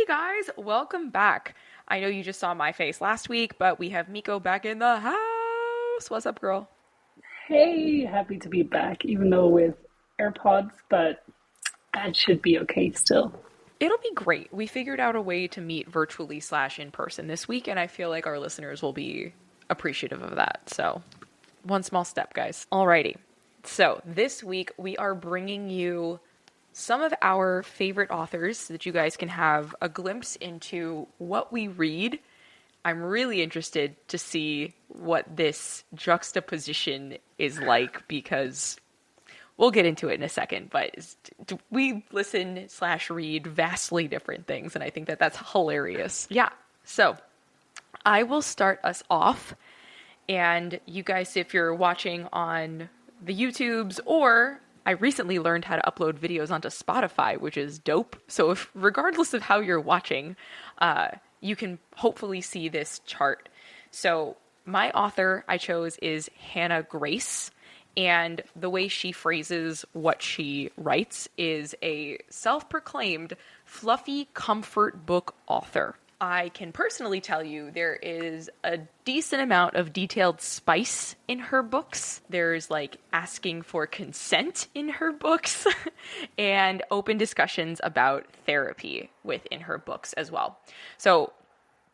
guys, welcome back. I know you just saw my face last week, but we have Miko back in the house. What's up, girl? Hey, happy to be back, even though with Airpods, but that should be okay still. It'll be great. We figured out a way to meet virtually slash in person this week, and I feel like our listeners will be appreciative of that. So, one small step, guys. Alrighty. So, this week we are bringing you some of our favorite authors so that you guys can have a glimpse into what we read. I'm really interested to see what this juxtaposition is like because we'll get into it in a second, but we listen slash read vastly different things, and I think that that's hilarious. Yeah, so I will start us off, and you guys, if you're watching on the YouTubes, or I recently learned how to upload videos onto Spotify, which is dope. So if, regardless of how you're watching, you can hopefully see this chart. So my author I chose is Hannah Grace. And the way she phrases what she writes is a self-proclaimed fluffy comfort book author. I can personally tell you there is a decent amount of detailed spice in her books. There's like asking for consent in her books and open discussions about therapy within her books as well. So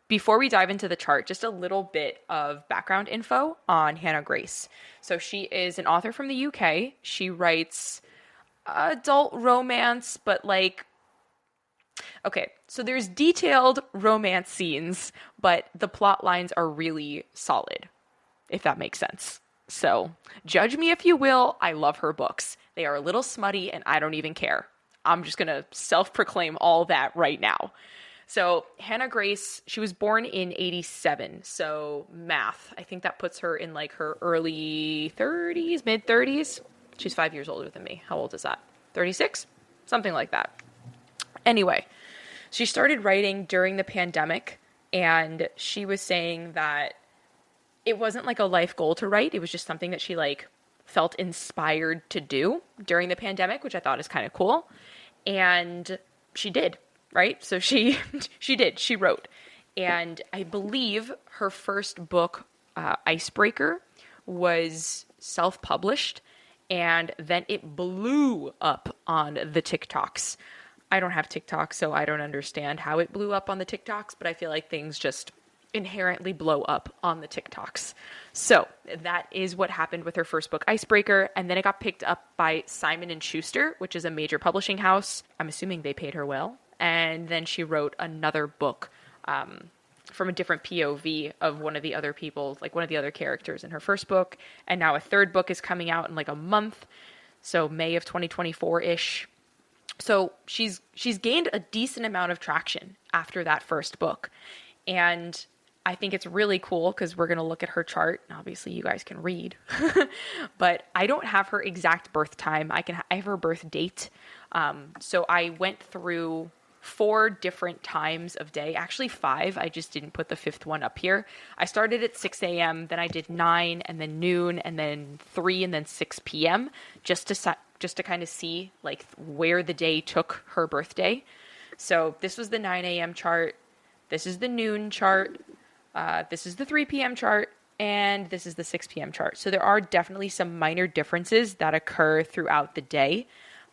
before we dive into the chart, just a little bit of background info on Hannah Grace. So she is an author from the UK. She writes adult romance, but like, okay, so there's detailed romance scenes, but the plot lines are really solid, if that makes sense. So judge me if you will. I love her books. They are a little smutty and I don't even care. I'm just going to self-proclaim all that right now. So Hannah Grace, she was born in 87. So math, I think that puts her in like her early 30s, mid 30s. She's 5 years older than me. How old is that? 36? Something like that. Anyway, she started writing during the pandemic, and she was saying that it wasn't like a life goal to write. It was just something that she like felt inspired to do during the pandemic, which I thought is kind of cool. And she did. Right? So she did. She wrote. And I believe her first book, Icebreaker, was self-published, and then it blew up on the TikToks. I don't have TikTok, so I don't understand how it blew up on the TikToks, but I feel like things just inherently blow up on the TikToks. So that is what happened with her first book, Icebreaker, and then it got picked up by Simon and Schuster, which is a major publishing house. I'm assuming they paid her well. And then she wrote another book from a different POV of one of the other people, like one of the other characters in her first book. And now a third book is coming out in like a month. So May of 2024-ish. So she's gained a decent amount of traction after that first book. And I think it's really cool because we're going to look at her chart. Obviously, you guys can read. But I don't have her exact birth time. I have her birth date. So I went through 4 different times of day, actually 5. I just didn't put the 5th one up here. I started at 6 a.m., then I did 9, and then noon, and then 3, and then 6 p.m. just to kind of see like where the day took her birthday. So this was the 9 a.m. chart. This is the noon chart. This is the 3 p.m. chart. And this is the 6 p.m. chart. So there are definitely some minor differences that occur throughout the day.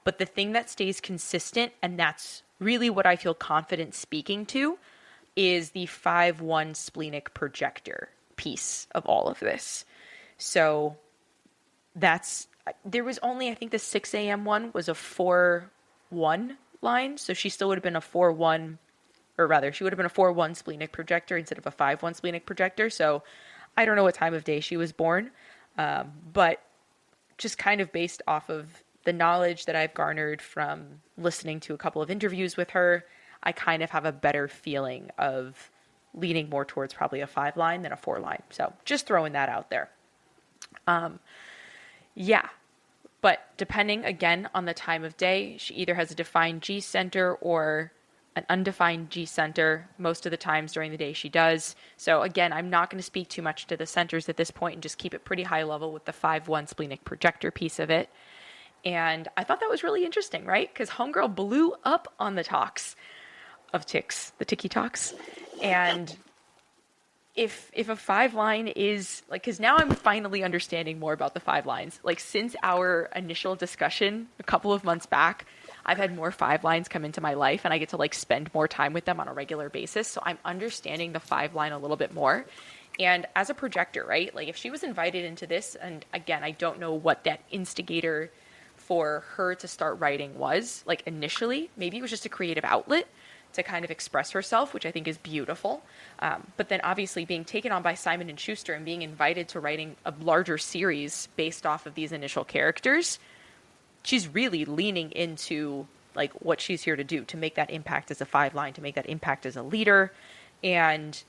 But the thing that stays consistent, and that's really what I feel confident speaking to, is the 5-1 splenic projector piece of all of this. So there was only, I think the 6 a.m. one was a 4-1 line. So she still would have been a 4-1, or rather, she would have been a 4-1 splenic projector instead of a 5-1 splenic projector. So I don't know what time of day she was born, but just kind of based off of the knowledge that I've garnered from listening to a couple of interviews with her, I kind of have a better feeling of leaning more towards probably a 5 line than a 4 line. So just throwing that out there. Yeah. But depending, again, on the time of day, she either has a defined G center or an undefined G center. Most of the times during the day she does. So again, I'm not going to speak too much to the centers at this point and just keep it pretty high level with the 5-1 splenic projector piece of it. And I thought that was really interesting, right? Because Homegirl blew up on the talks. of ticks, the ticky talks. And if a five line is like, because now I'm finally understanding more about the five lines. Like since our initial discussion a couple of months back, I've had more five lines come into my life and I get to like spend more time with them on a regular basis. So I'm understanding the five line a little bit more. And as a projector, right? Like if she was invited into this, and again, I don't know what that instigator for her to start writing was, like initially, maybe it was just a creative outlet to kind of express herself, which I think is beautiful. But then obviously being taken on by Simon and Schuster and being invited to writing a larger series based off of these initial characters, she's really leaning into like what she's here to do, to make that impact as a five line, to make that impact as a leader. And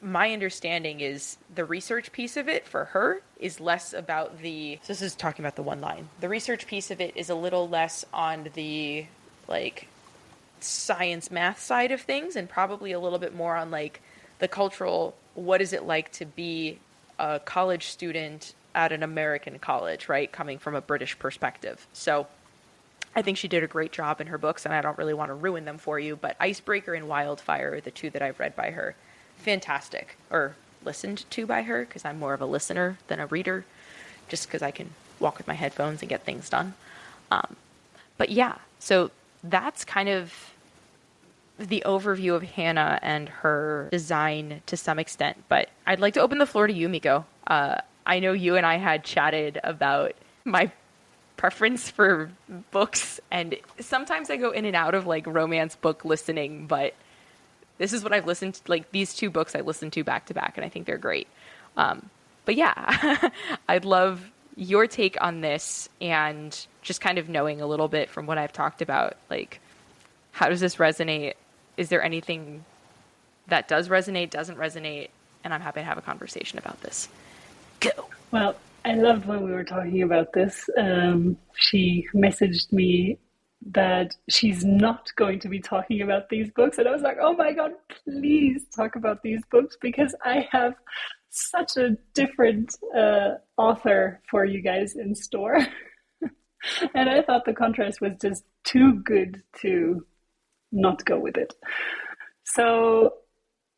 my understanding is the research piece of it for her is less about the, so this is talking about the one line. The research piece of it is a little less on the like science math side of things and probably a little bit more on like the cultural, what is it like to be a college student at an American college, right? Coming from a British perspective. So I think she did a great job in her books, and I don't really want to ruin them for you, but Icebreaker and Wildfire are the two that I've read by her. Fantastic. Or listened to by her, because I'm more of a listener than a reader, just because I can walk with my headphones and get things done. But yeah, so that's kind of the overview of Hannah and her design to some extent. But I'd like to open the floor to you, Miko. I know you and I had chatted about my preference for books, and sometimes I go in and out of like romance book listening, but this is what I've listened to, like these two books I listened to back to back, and I think they're great. But yeah, I'd love your take on this and just kind of knowing a little bit from what I've talked about, like how does this resonate? Is there anything that does resonate, doesn't resonate? And I'm happy to have a conversation about this. Go. Well, I loved when we were talking about this. She messaged me that she's not going to be talking about these books. And I was like, oh my God, please talk about these books, because I have such a different author for you guys in store. And I thought the contrast was just too good to not go with it. So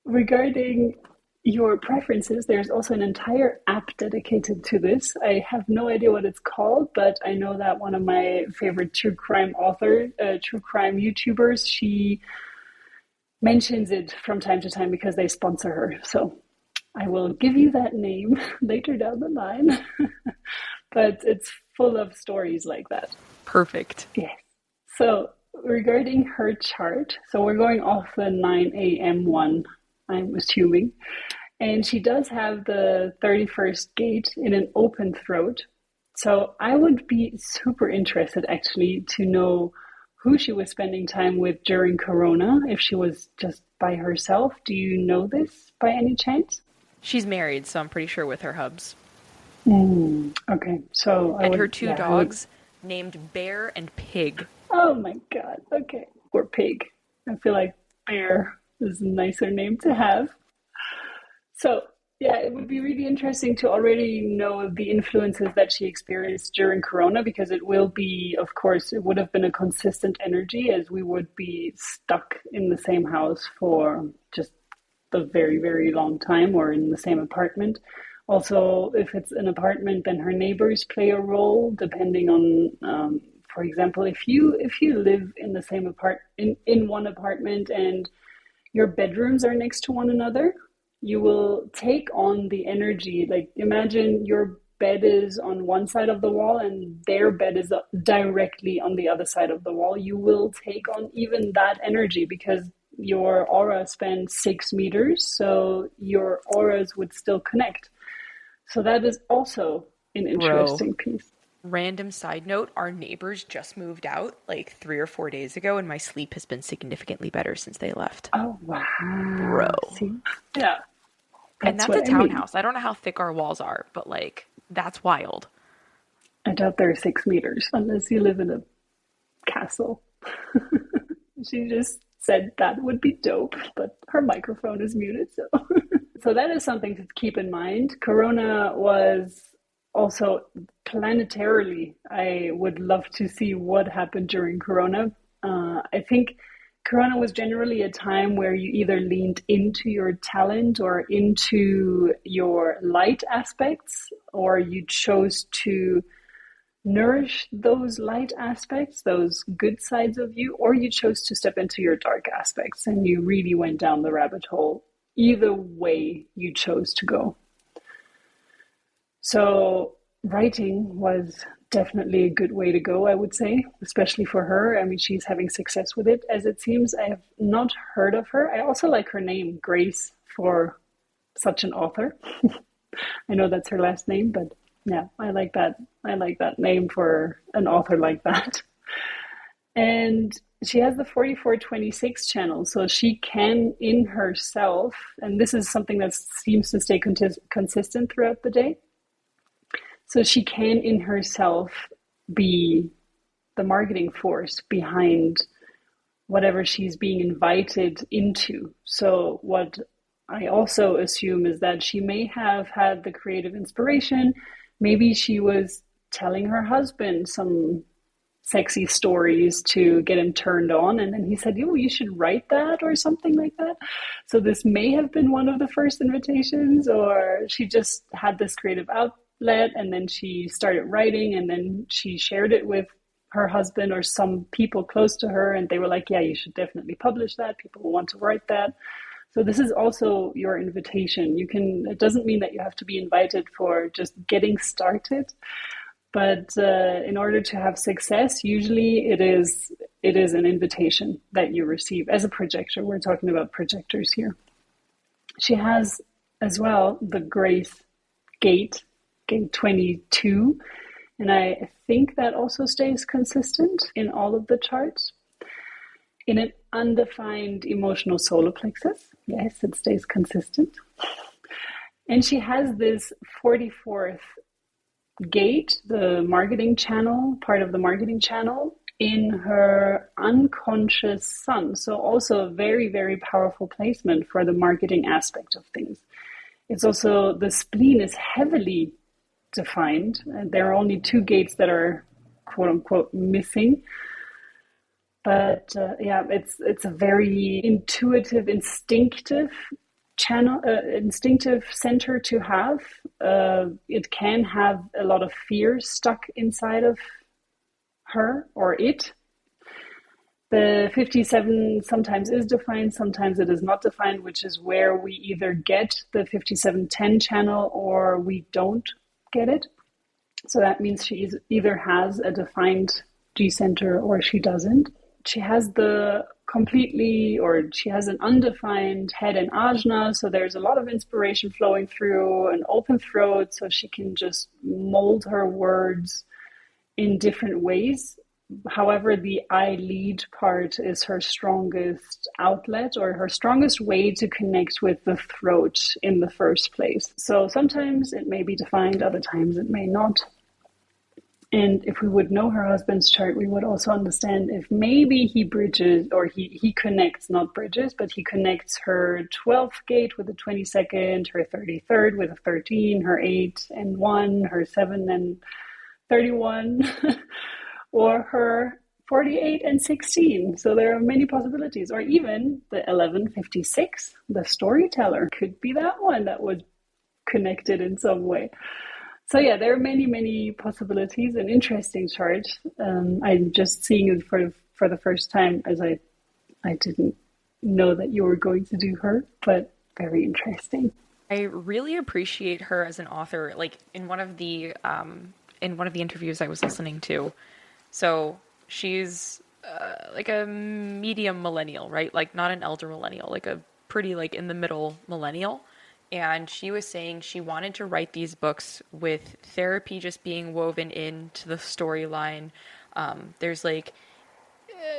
regarding your preferences, there's also an entire app dedicated to this. I have no idea what it's called, but I know that one of my favorite true crime YouTubers, she mentions it from time to time because they sponsor her. So I will give you that name later down the line. But it's full of stories like that. Perfect. Yes. So regarding her chart, so we're going off the 9 a.m. one, I'm assuming. And she does have the 31st gate in an open throat. So I would be super interested actually to know who she was spending time with during Corona, if she was just by herself. Do you know this by any chance? She's married, so I'm pretty sure with her hubs. Okay, so her two dogs named Bear and Pig. Oh my God, okay. Or Pig. I feel like Bear is a nicer name to have. So, yeah, it would be really interesting to already know the influences that she experienced during Corona, because it will be, of course, it would have been a consistent energy, as we would be stuck in the same house for just a very, very long time, or in the same apartment. Also, if it's an apartment, then her neighbors play a role, depending on, for example, if you live in the same in one apartment and your bedrooms are next to one another, you will take on the energy. Like imagine your bed is on one side of the wall and their bed is directly on the other side of the wall. You will take on even that energy because your aura spans 6 meters, so your auras would still connect. So that is also an interesting piece. Random side note, our neighbors just moved out like 3 or 4 days ago, and my sleep has been significantly better since they left. Oh, wow. Bro. See? Yeah. And that's a townhouse. I don't know how thick our walls are, but like, that's wild. I doubt they're 6 meters, unless you live in a castle. She just said that would be dope, but her microphone is muted, so. So that is something to keep in mind. Corona was also planetarily, I would love to see what happened during Corona. I think Corona was generally a time where you either leaned into your talent or into your light aspects, or you chose to nourish those light aspects, those good sides of you, or you chose to step into your dark aspects and you really went down the rabbit hole. Either way you chose to go. So writing was definitely a good way to go, I would say, especially for her. I mean, she's having success with it, as it seems. I have not heard of her. I also like her name, Grace, for such an author. I know that's her last name, but yeah, I like that. I like that name for an author like that. And she has the 4426 channel, so she can in herself, and this is something that seems to stay consistent throughout the day. So she can in herself be the marketing force behind whatever she's being invited into. So what I also assume is that she may have had the creative inspiration. Maybe she was telling her husband some sexy stories to get him turned on, and then he said, "Oh, you should write that," or something like that. So this may have been one of the first invitations, or she just had this creative outlet and then she started writing, and then she shared it with her husband or some people close to her, and they were like, "Yeah, you should definitely publish that. People will want to write that." So this is also your invitation. It doesn't mean that you have to be invited for just getting started, but in order to have success, usually it is an invitation that you receive as a projector. We're talking about projectors here. She has as well the Grace gate 22, and I think that also stays consistent in all of the charts. In an undefined emotional solar plexus, yes, it stays consistent. And she has this 44th gate, the marketing channel, part of the marketing channel, in her unconscious sun. So also a very, very powerful placement for the marketing aspect of things. It's also, the spleen is heavily defined. There are only 2 gates that are quote unquote missing. But yeah, it's a very intuitive, instinctive channel, instinctive center to have. It can have a lot of fear stuck inside of her or it. The 57 sometimes is defined, sometimes it is not defined, which is where we either get the 5710 channel or we don't get it. So that means she either has a defined G center or she doesn't. She has she has an undefined head and ajna, so there's a lot of inspiration flowing through, an open throat, so she can just mold her words in different ways. However, the I lead part is her strongest outlet, or her strongest way to connect with the throat in the first place. So sometimes it may be defined, other times it may not. And if we would know her husband's chart, we would also understand if maybe he bridges, or he connects, not bridges, but he connects her 12th gate with the 22nd, her 33rd with a 13, her 8 and 1, her 7 and 31, or her 48 and 16. So there are many possibilities. Or even the 1156, the storyteller, could be that one that was connected in some way. So yeah, there are many, many possibilities. An interesting chart. I'm just seeing it for the first time, as I didn't know that you were going to do her, but very interesting. I really appreciate her as an author. Like in one of the interviews I was listening to, so she's like a medium millennial, right? Like not an elder millennial, like a pretty like in the middle millennial. And she was saying she wanted to write these books with therapy just being woven into the storyline. There's like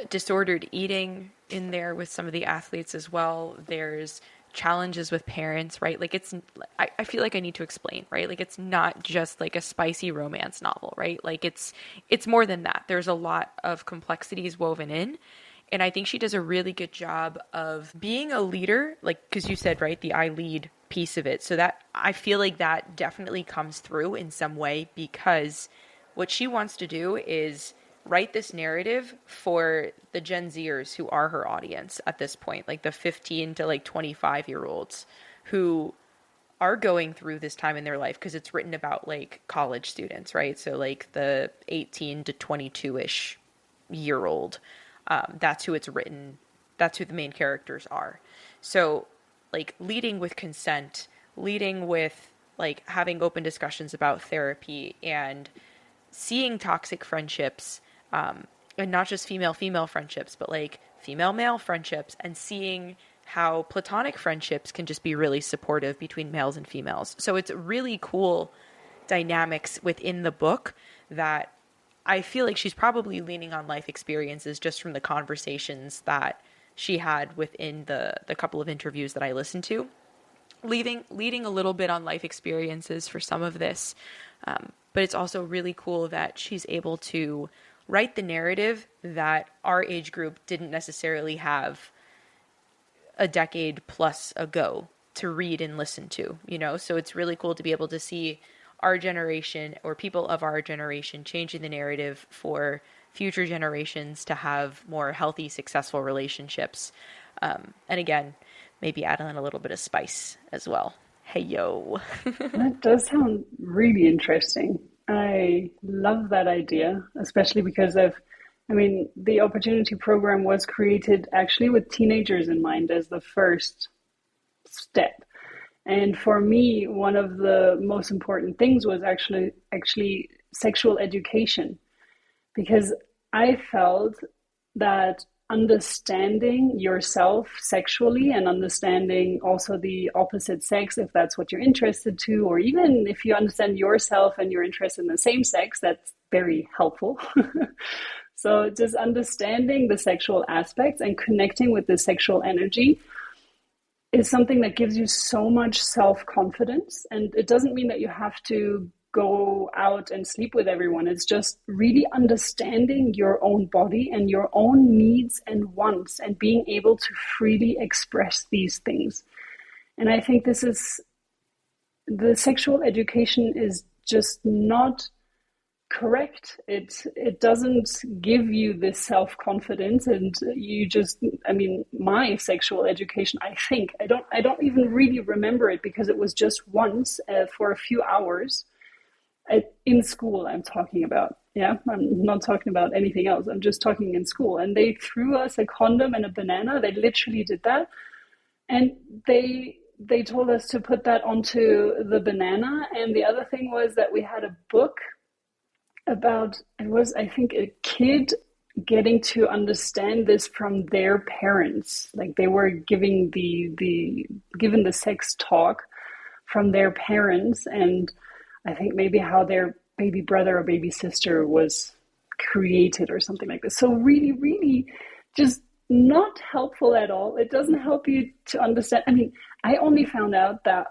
disordered eating in there with some of the athletes as well. There's challenges with parents, right? Like I feel like I need to explain, right? Like it's not just like a spicy romance novel, right? Like it's more than that. There's a lot of complexities woven in. And I think she does a really good job of being a leader, like, because you said, right, the I lead piece of it. So that I feel like that definitely comes through in some way, because what she wants to do is write this narrative for the Gen Zers who are her audience at this point, like the 15 to like 25-year-olds who are going through this time in their life, because it's written about like college students, right? So like the 18 to 22-ish year old. That's who it's written. That's who the main characters are. So like leading with consent, leading with like having open discussions about therapy and seeing toxic friendships, and not just female-female friendships, but like female-male friendships, and seeing how platonic friendships can just be really supportive between males and females. So it's really cool dynamics within the book that I feel like she's probably leaning on life experiences just from the conversations that she had within the couple of interviews that I listened to. Leading a little bit on life experiences for some of this. But it's also really cool that she's able to write the narrative that our age group didn't necessarily have a decade plus ago to read and listen to, you know? So it's really cool to be able to see our generation or people of our generation changing the narrative for future generations to have more healthy, successful relationships. And again, maybe add in a little bit of spice as well. Hey, yo. That does sound really interesting. I love that idea, especially because the Opportunity Program was created actually with teenagers in mind as the first step. And for me, one of the most important things was actually sexual education, because I felt that understanding yourself sexually and understanding also the opposite sex, if that's what you're interested to, or even if you understand yourself and you're interested in the same sex, that's very helpful. So just understanding the sexual aspects and connecting with the sexual energy is something that gives you so much self-confidence. And it doesn't mean that you have to go out and sleep with everyone. It's just really understanding your own body and your own needs and wants and being able to freely express these things. And I think the sexual education is just not correct. It doesn't give you this self-confidence, and you just, my sexual education, I don't even really remember it, because it was just once for a few hours in school. I'm talking about, yeah, I'm not talking about anything else. I'm just talking in school, and they threw us a condom and a banana. They literally did that, and they told us to put that onto the banana. And the other thing was that we had a book about, it was, I think, a kid getting to understand this from their parents. Like they were given the sex talk from their parents, and I think maybe how their baby brother or baby sister was created or something like this. So really, really just not helpful at all. It doesn't help you to understand. I only found out that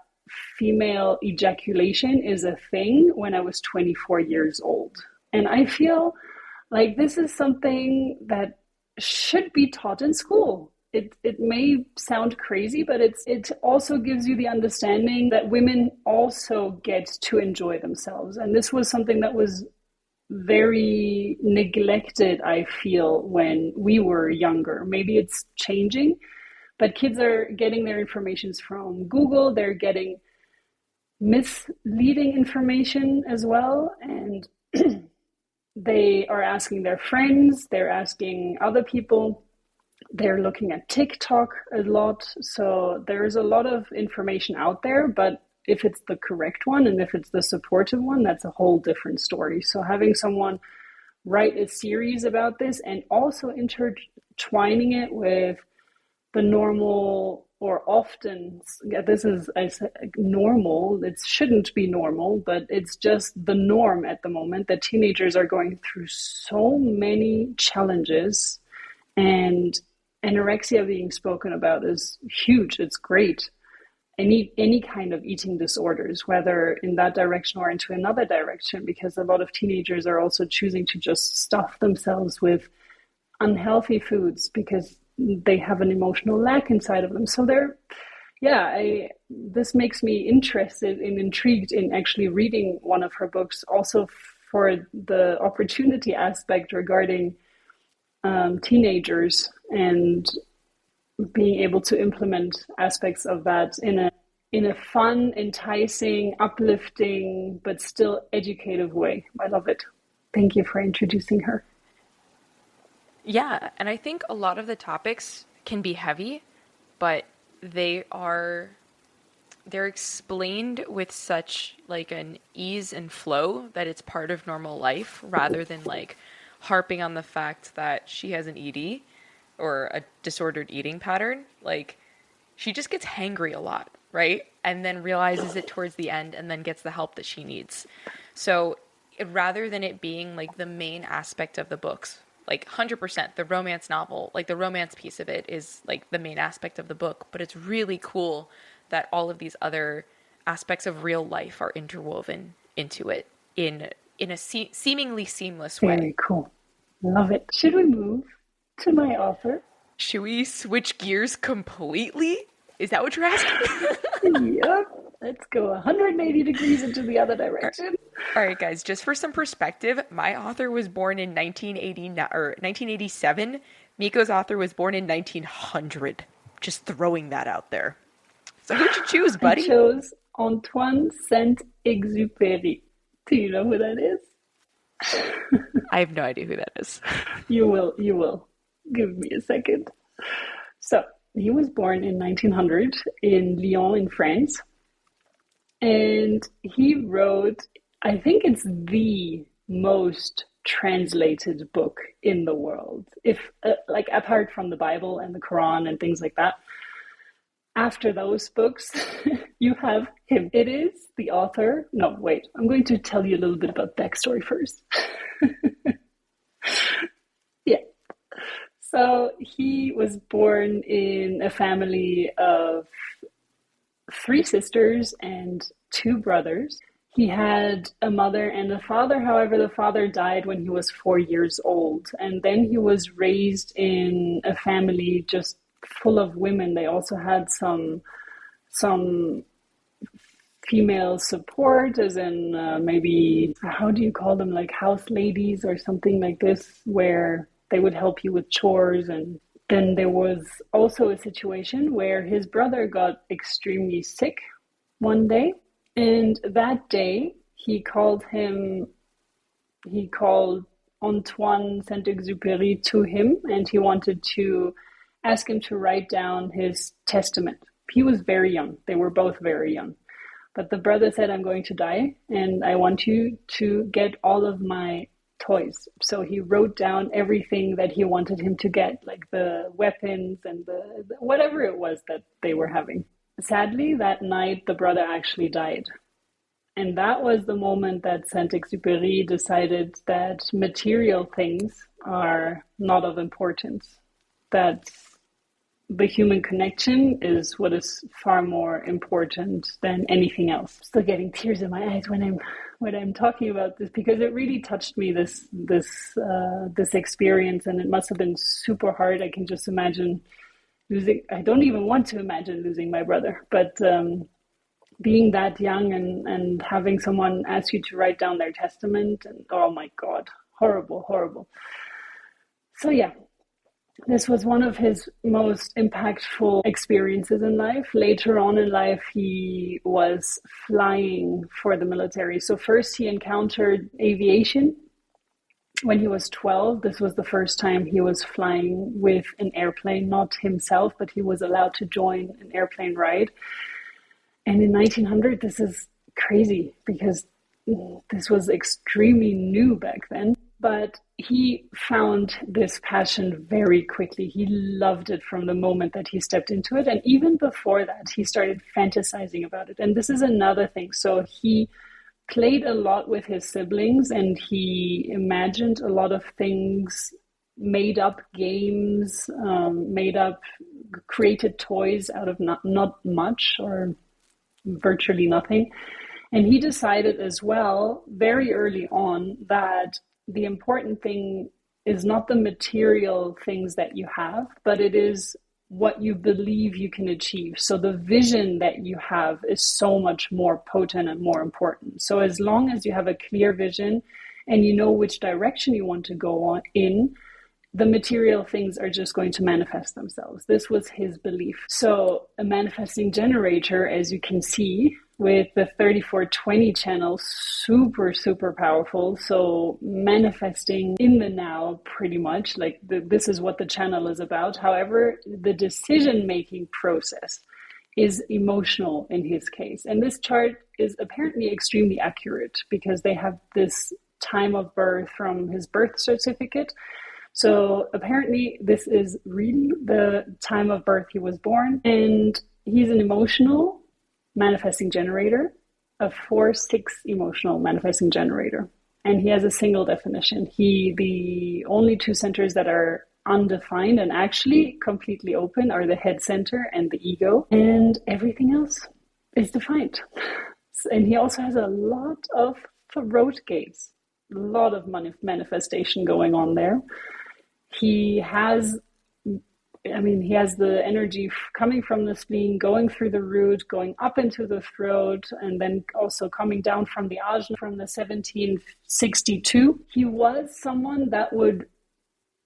female ejaculation is a thing when I was 24 years old. And I feel like this is something that should be taught in school. It may sound crazy, but it also gives you the understanding that women also get to enjoy themselves. And this was something that was very neglected, I feel, when we were younger. Maybe it's changing, but kids are getting their information from Google. They're getting misleading information as well. And they are asking their friends, they're asking other people. They're looking at TikTok a lot. So there's a lot of information out there, but if it's the correct one and if it's the supportive one, that's a whole different story. So having someone write a series about this and also intertwining it with the normal, or often, this is, I said, normal, it shouldn't be normal, but it's just the norm at the moment that teenagers are going through so many challenges, and anorexia being spoken about is huge. It's great. Any kind of eating disorders, whether in that direction or into another direction, because a lot of teenagers are also choosing to just stuff themselves with unhealthy foods because they have an emotional lack inside of them. So this makes me interested and intrigued in actually reading one of her books, also for the opportunity aspect regarding teenagers and being able to implement aspects of that in a fun, enticing, uplifting, but still educative way. I love it. Thank you for introducing her. Yeah, and I think a lot of the topics can be heavy, but they're explained with such like an ease and flow that it's part of normal life rather than like harping on the fact that she has an ED or a disordered eating pattern. Like she just gets hangry a lot, right? And then realizes it towards the end and then gets the help that she needs. So rather than it being like the main aspect of the books, like 100% the romance novel, like the romance piece of it is like the main aspect of the book, but it's really cool that all of these other aspects of real life are interwoven into it in a seemingly seamless way. Very cool. Love it. Should we move to my author? Should we switch gears completely? Is that what you're asking? Yep. Let's go 180 degrees into the other direction. All right, guys, just for some perspective, my author was born in 1987. Miko's author was born in 1900. Just throwing that out there. So who'd you choose, buddy? I chose Antoine Saint-Exupéry. Do you know who that is? I have no idea who that is. You will. Give me a second. So, he was born in 1900 in Lyon in France. And he wrote, I think it's the most translated book in the world. If like apart from the Bible and the Quran and things like that. After those books, you have him. It is the author. No, wait. I'm going to tell you a little bit about backstory first. Yeah. So he was born in a family of 3 sisters and 2 brothers. He had a mother and a father. However, the father died when he was 4 years old. And then he was raised in a family just full of women. They also had some female support, as in maybe, how do you call them, like house ladies or something like this, where they would help you with chores. And then there was also a situation where his brother got extremely sick one day. And that day he called Antoine Saint-Exupéry to him, and he wanted to ask him to write down his testament. He was very young. They were both very young. But the brother said, I'm going to die, and I want you to get all of my toys. So he wrote down everything that he wanted him to get, like the weapons and the whatever it was that they were having. Sadly, that night, the brother actually died. And that was the moment that Saint-Exupéry decided that material things are not of importance, that the human connection is what is far more important than anything else. I'm still getting tears in my eyes when I'm talking about this, because it really touched me, this experience, and it must have been super hard. I can just imagine losing. I don't even want to imagine losing my brother, but being that young and having someone ask you to write down their testament, and oh my God, horrible. So yeah. This was one of his most impactful experiences in life. Later on in life, he was flying for the military. So first he encountered aviation when he was 12. This was the first time he was flying with an airplane, not himself, but he was allowed to join an airplane ride. And in 1900, this is crazy because this was extremely new back then. But he found this passion very quickly. He loved it from the moment that he stepped into it. And even before that, he started fantasizing about it. And this is another thing. So he played a lot with his siblings, and he imagined a lot of things, made up games, created toys out of not much or virtually nothing. And he decided as well, very early on, that the important thing is not the material things that you have, but it is what you believe you can achieve. So the vision that you have is so much more potent and more important. So as long as you have a clear vision and you know which direction you want to go on in, the material things are just going to manifest themselves. This was his belief. So a manifesting generator, as you can see with the 3420 channel, super, super powerful. So manifesting in the now, pretty much, like this is what the channel is about. However, the decision-making process is emotional in his case. And this chart is apparently extremely accurate because they have this time of birth from his birth certificate. So apparently this is really the time of birth he was born, and he's an emotional manifesting generator, a 4-6 emotional manifesting generator. And he has a single definition. The only two centers that are undefined and actually completely open are the head center and the ego, and everything else is defined. And he also has a lot of throat gates, a lot of manifestation going on there. He has the energy coming from the spleen, going through the root, going up into the throat, and then also coming down from the ajna from the 1762. He was someone that would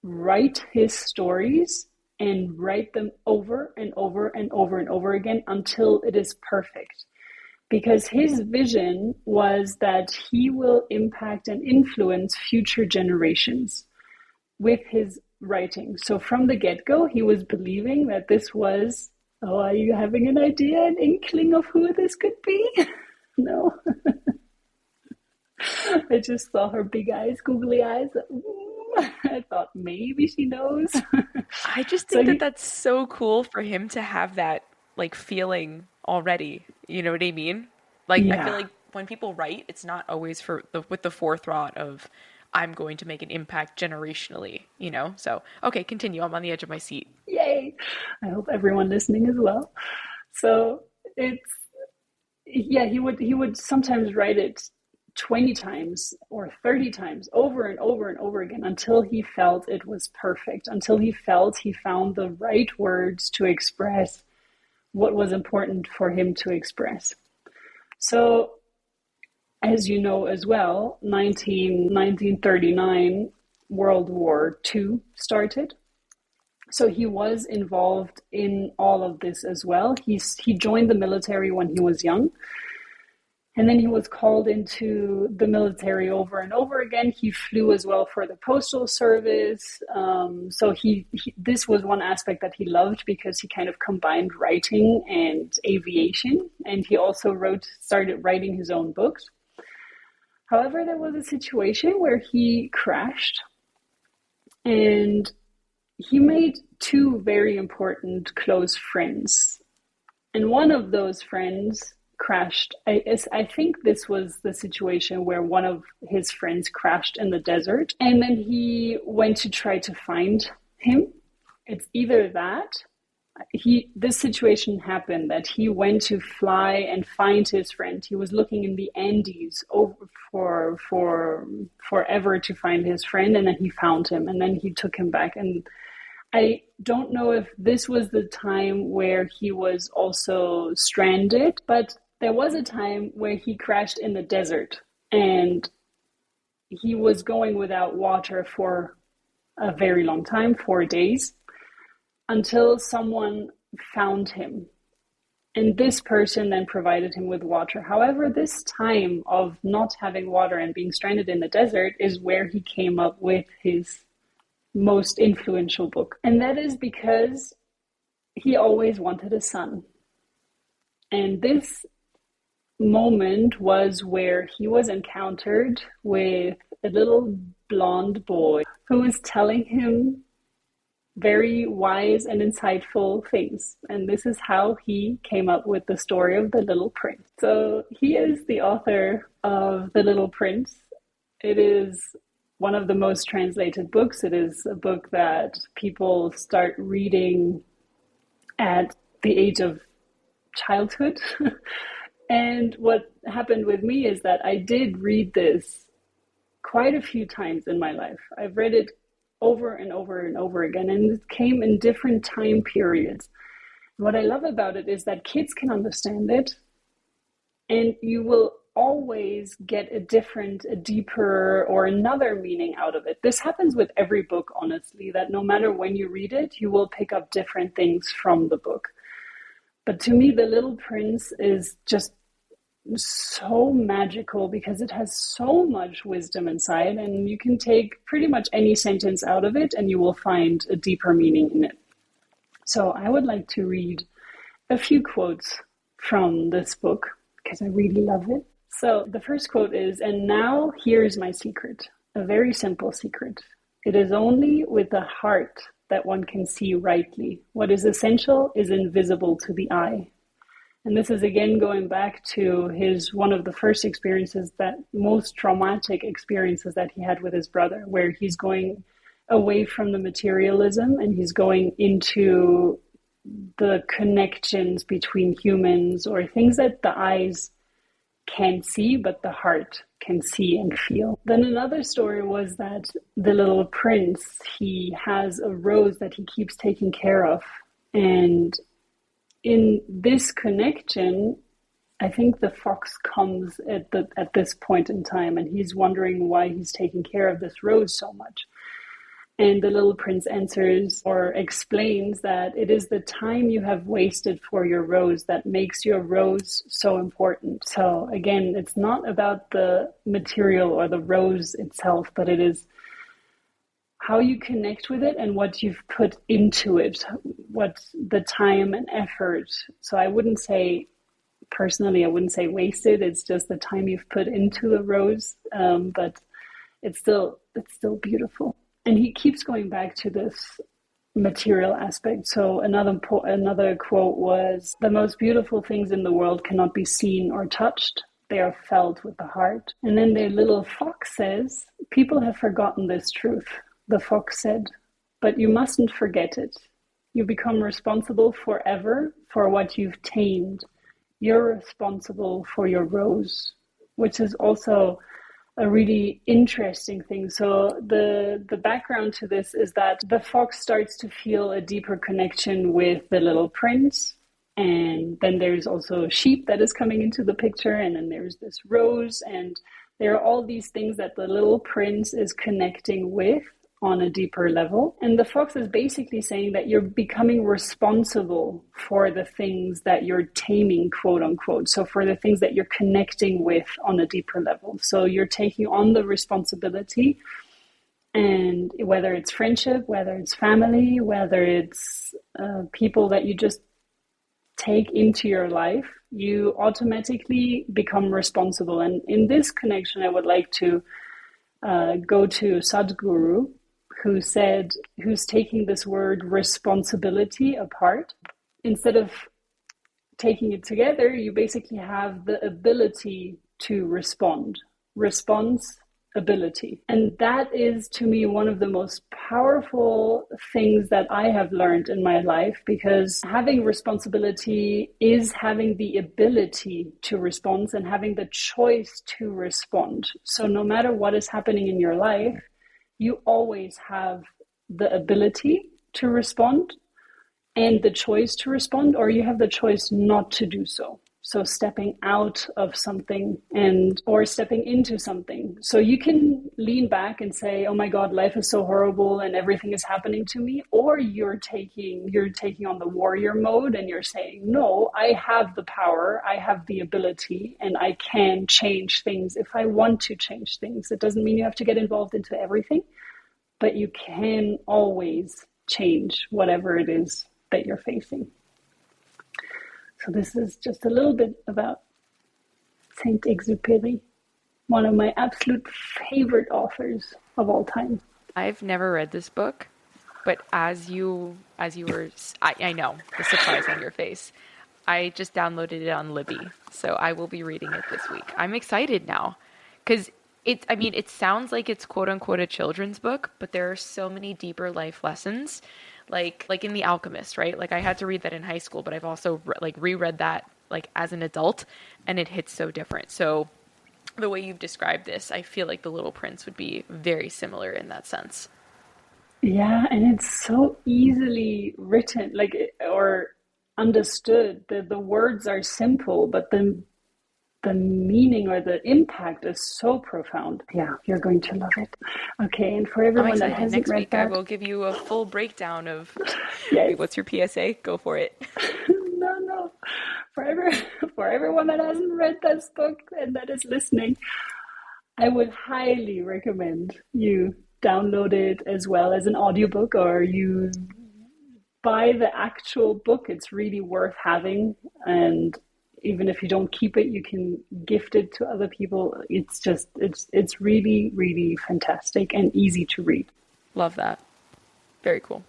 write his stories and write them over and over and over and over again until it is perfect. Because his vision was that he will impact and influence future generations with his writing. So from the get-go, he was believing that this was, are you having an idea, an inkling of who this could be? No. I just saw her big eyes, googly eyes. I thought maybe she knows. I just think that's so cool for him to have that like feeling already. You know what I mean? Like, yeah. I feel like when people write, it's not always with the forethought of, I'm going to make an impact generationally, you know? So, okay, continue. I'm on the edge of my seat. Yay. I hope everyone listening as well. So he would sometimes write it 20 times or 30 times over and over and over again until he felt it was perfect, until he felt he found the right words to express what was important for him to express. So, as you know as well, 1939, World War II started. So he was involved in all of this as well. He joined the military when he was young. And then he was called into the military over and over again. He flew as well for the postal service. So this was one aspect that he loved because he kind of combined writing and aviation. And he also started writing his own books. However, there was a situation where he crashed and he made two very important close friends. And one of those friends crashed. I think this was the situation where one of his friends crashed in the desert, and then he went to try to find him. It's either that this situation happened that he went to fly and find his friend. He was looking in the Andes over for forever to find his friend, and then he found him, and then he took him back. And I don't know if this was the time where he was also stranded, but there was a time where he crashed in the desert and he was going without water for a very long time, 4 days, until someone found him. And this person then provided him with water. However, this time of not having water and being stranded in the desert is where he came up with his most influential book. And that is because he always wanted a son. And this moment was where he was encountered with a little blonde boy who was telling him very wise and insightful things. And this is how he came up with the story of The Little Prince. So he is the author of The Little Prince. It is one of the most translated books. It is a book that people start reading at the age of childhood. And what happened with me is that I did read this quite a few times in my life. I've read it over and over and over again, and it came in different time periods. What I love about it is that kids can understand it, and you will always get a deeper or another meaning out of it. This happens with every book, honestly, that no matter when you read it, you will pick up different things from the book. But to me, The Little Prince is just so magical because it has so much wisdom inside, and you can take pretty much any sentence out of it and you will find a deeper meaning in it. So I would like to read a few quotes from this book because I really love it. So the first quote is, "And now here's my secret, a very simple secret. It is only with the heart that one can see rightly. What is essential is invisible to the eye." And this is again going back to one of the first experiences, that most traumatic experiences that he had with his brother, where he's going away from the materialism and he's going into the connections between humans, or things that the eyes can't see, but the heart can see and feel. Then another story was that the little prince, he has a rose that he keeps taking care of. And in this connection, I think the fox comes at this point in time, and he's wondering why he's taking care of this rose so much. And the little prince answers or explains that it is the time you have wasted for your rose that makes your rose so important. So again, it's not about the material or the rose itself, but it is how you connect with it and what you've put into it, what the time and effort. So I wouldn't say, personally, I wouldn't say wasted. It's just the time you've put into the rose, but it's still beautiful. And he keeps going back to this material aspect. So another quote was, "The most beautiful things in the world cannot be seen or touched. They are felt with the heart." And then the little fox says, "People have forgotten this truth." The fox said, "But you mustn't forget it. You become responsible forever for what you've tamed. You're responsible for your rose," which is also a really interesting thing. So the background to this is that the fox starts to feel a deeper connection with the little prince. And then there's also a sheep that is coming into the picture. And then there's this rose. And there are all these things that the little prince is connecting with on a deeper level. And the fox is basically saying that you're becoming responsible for the things that you're taming, quote unquote. So for the things that you're connecting with on a deeper level. So you're taking on the responsibility, and whether it's friendship, whether it's family, whether it's people that you just take into your life, you automatically become responsible. And in this connection, I would like to go to Sadhguru, who's taking this word responsibility apart. Instead of taking it together, you basically have the ability to respond. Responsibility. And that is, to me, one of the most powerful things that I have learned in my life, because having responsibility is having the ability to respond and having the choice to respond. So no matter what is happening in your life, you always have the ability to respond and the choice to respond, or you have the choice not to do so. So stepping out of something or stepping into something. So you can lean back and say, "Oh my God, life is so horrible and everything is happening to me." Or you're taking on the warrior mode and you're saying, "No, I have the power, I have the ability, and I can change things if I want to change things." It doesn't mean you have to get involved into everything, but you can always change whatever it is that you're facing. So this is just a little bit about Saint-Exupéry, one of my absolute favorite authors of all time. I've never read this book, but as you were, I know the surprise on your face. I just downloaded it on Libby, so I will be reading it this week. I'm excited now, because it sounds like it's quote unquote a children's book, but there are so many deeper life lessons. Like in The Alchemist, right? Like I had to read that in high school, but I've also reread that like as an adult, and it hits so different. So the way you've described this, I feel like The Little Prince would be very similar in that sense. Yeah, and it's so easily written, or understood. The words are simple, but the the meaning or the impact is so profound. Yeah, you're going to love it. Okay, and for I'm everyone that excited. hasn't Next read week, I that, will give you a full breakdown of. yes, Wait, what's your PSA? Go for it. no. For everyone that hasn't read this book and that is listening, I would highly recommend you download it as well as an audiobook, or you buy the actual book. It's really worth having, and even if you don't keep it, you can gift it to other people. It's really, really fantastic and easy to read. Love that. Very cool.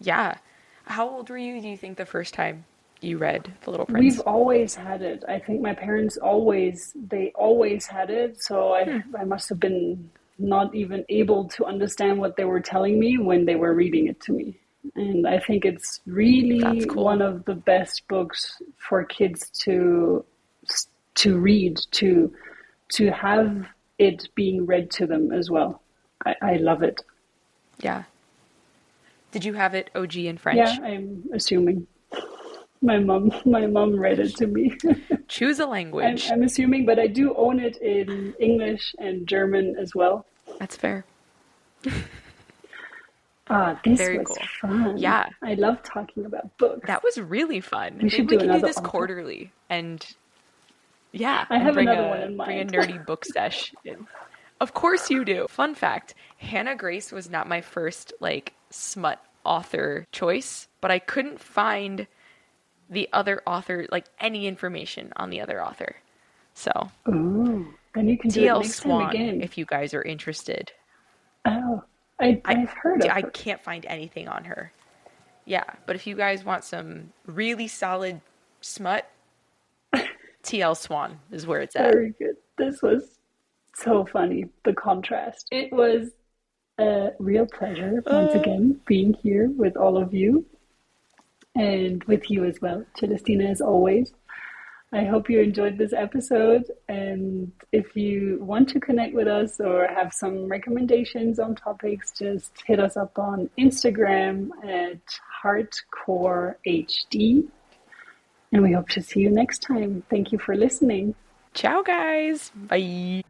Yeah. How old were you, do you think, the first time you read The Little We've Prince? always had it. I think my parents they always had it. So I must have been not even able to understand what they were telling me when they were reading it to me. And I think it's That's really one cool. of the best books for kids to read, to have it being read to them as well. I love it. Yeah. Did you have it OG in Yeah, French? I'm assuming. My mom read it to me. Choose a I'm, language. I'm assuming, but I do own it in English and German as well. That's fair. Ah, this Very was cool. fun. Yeah, I love talking about books. that was really fun. We Maybe should we do can do another this author. quarterly and yeah, I and have bring another one a in bring a mind. nerdy book sesh in. Of course you do. Fun fact, Hannah Grace was not my first like smut author choice, but I couldn't find the other author, like any information on the other author. So, Ooh, then you can do it TL next time Swan, again. if you guys are interested. Oh, I I've heard of I her. can't find anything on her. Yeah, but if you guys want some really solid smut, TL Swan is where it's at. Very good. This was so funny, the contrast. It was a real pleasure once Uh, again being here with all of you and with you as well, Celestina, as always. I hope you enjoyed this episode. And if you want to connect with us or have some recommendations on topics, just hit us up on Instagram at HeartcoreHD. And we hope to see you next time. Thank you for listening. Ciao, guys. Bye.